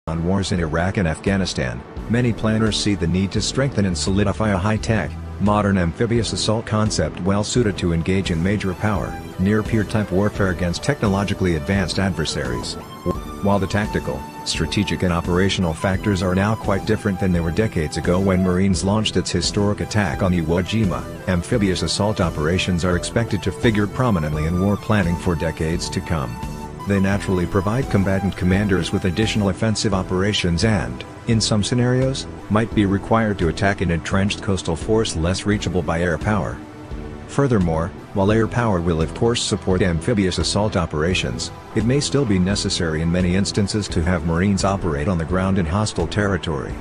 On wars in Iraq and Afghanistan, many planners see the need to strengthen and solidify a high-tech, modern amphibious assault concept well suited to engage in major power, near-peer type warfare against technologically advanced adversaries. While the tactical, strategic and operational factors are now quite different than they were decades ago when Marines launched its historic attack on Iwo Jima, amphibious assault operations are expected to figure prominently in war planning for decades to come. They naturally provide combatant commanders with additional offensive operations and, in some scenarios, might be required to attack an entrenched coastal force less reachable by air power. Furthermore, while air power will of course support amphibious assault operations, it may still be necessary in many instances to have Marines operate on the ground in hostile territory.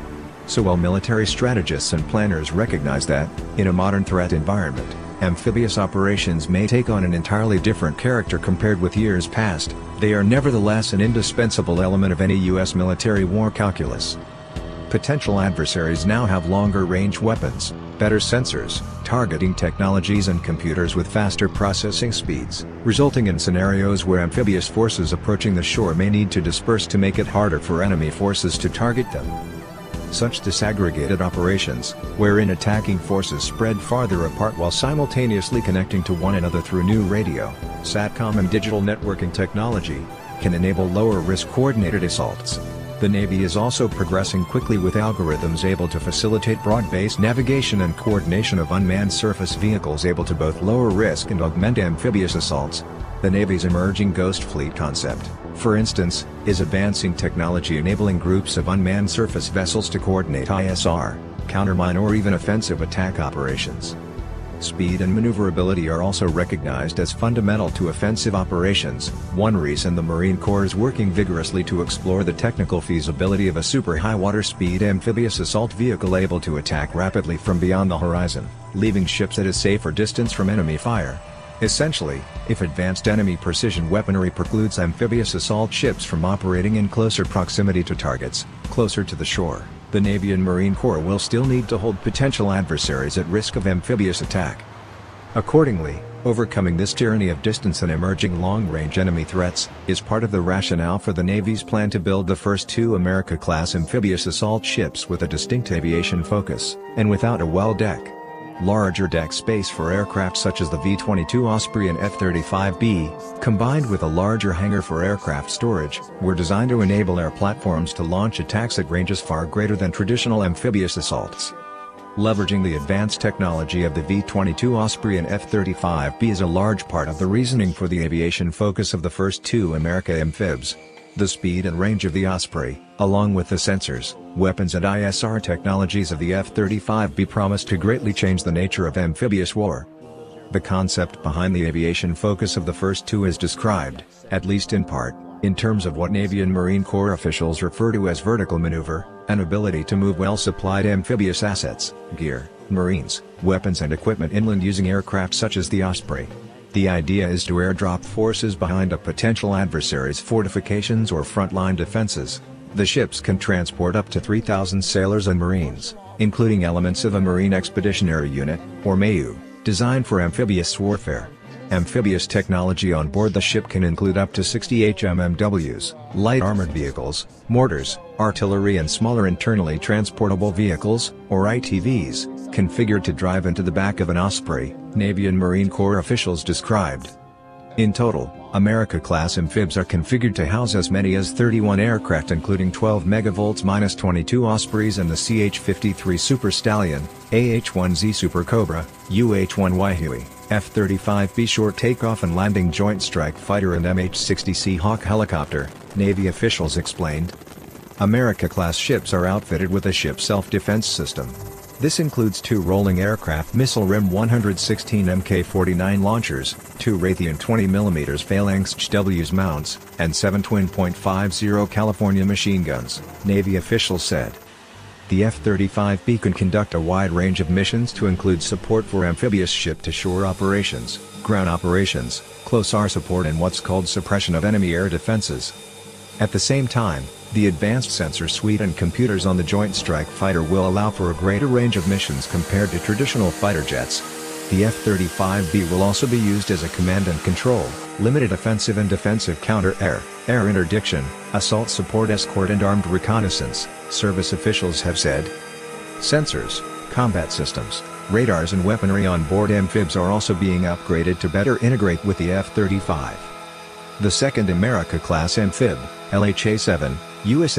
So while military strategists and planners recognize that, in a modern threat environment, amphibious operations may take on an entirely different character compared with years past, they are nevertheless an indispensable element of any U.S. military war calculus. Potential adversaries now have longer-range weapons, better sensors, targeting technologies and computers with faster processing speeds, resulting in scenarios where amphibious forces approaching the shore may need to disperse to make it harder for enemy forces to target them. Such disaggregated operations, wherein attacking forces spread farther apart while simultaneously connecting to one another through new radio, SATCOM and digital networking technology, can enable lower-risk coordinated assaults. The Navy is also progressing quickly with algorithms able to facilitate broad-based navigation and coordination of unmanned surface vehicles able to both lower risk and augment amphibious assaults. The Navy's emerging Ghost Fleet concept, for instance, is advancing technology enabling groups of unmanned surface vessels to coordinate ISR, countermine or even offensive attack operations. Speed and maneuverability are also recognized as fundamental to offensive operations, one reason the Marine Corps is working vigorously to explore the technical feasibility of a super high water speed amphibious assault vehicle able to attack rapidly from beyond the horizon, leaving ships at a safer distance from enemy fire. Essentially, if advanced enemy precision weaponry precludes amphibious assault ships from operating in closer proximity to targets, closer to the shore, the Navy and Marine Corps will still need to hold potential adversaries at risk of amphibious attack. Accordingly, overcoming this tyranny of distance and emerging long-range enemy threats, is part of the rationale for the Navy's plan to build the first two America-class amphibious assault ships with a distinct aviation focus, and without a well deck. Larger deck space for aircraft such as the V-22 Osprey and F-35B, combined with a larger hangar for aircraft storage, were designed to enable air platforms to launch attacks at ranges far greater than traditional amphibious assaults. Leveraging the advanced technology of the V-22 Osprey and F-35B is a large part of the reasoning for the aviation focus of the first two America amphibs. The speed and range of the Osprey, along with the sensors, weapons and ISR technologies of the F-35B promise to greatly change the nature of amphibious war. The concept behind the aviation focus of the first two is described, at least in part, in terms of what Navy and Marine Corps officials refer to as vertical maneuver, an ability to move well-supplied amphibious assets, gear, marines, weapons and equipment inland using aircraft such as the Osprey. The idea is to airdrop forces behind a potential adversary's fortifications or frontline defenses. The ships can transport up to 3,000 sailors and marines, including elements of a Marine Expeditionary Unit, or MAU, designed for amphibious warfare. Amphibious technology on board the ship can include up to 60 HMMWs, light armored vehicles, mortars, artillery and smaller internally transportable vehicles, or ITVs, configured to drive into the back of an Osprey, Navy and Marine Corps officials described. In total, America-class amphibs are configured to house as many as 31 aircraft including 12 MV-22 Ospreys and the CH-53 Super Stallion, AH-1Z Super Cobra, UH-1Y Huey, F-35B Short Takeoff and Landing Joint Strike Fighter and MH-60C Hawk helicopter, Navy officials explained. America-class ships are outfitted with a ship self-defense system. This includes 2 rolling aircraft missile RIM 116 Mk-49 launchers, 2 Raytheon 20mm Phalanx HWs mounts, and 7 twin .50 California machine guns, Navy officials said. The F-35B can conduct a wide range of missions to include support for amphibious ship-to-shore operations, ground operations, close air support and what's called suppression of enemy air defenses. At the same time, the advanced sensor suite and computers on the Joint Strike Fighter will allow for a greater range of missions compared to traditional fighter jets. The F-35B will also be used as a command and control, limited offensive and defensive counter-air, air interdiction, assault support escort and armed reconnaissance, service officials have said. Sensors, combat systems, radars and weaponry on board amphibs are also being upgraded to better integrate with the F-35. The second America-class amphib, LHA-7, USS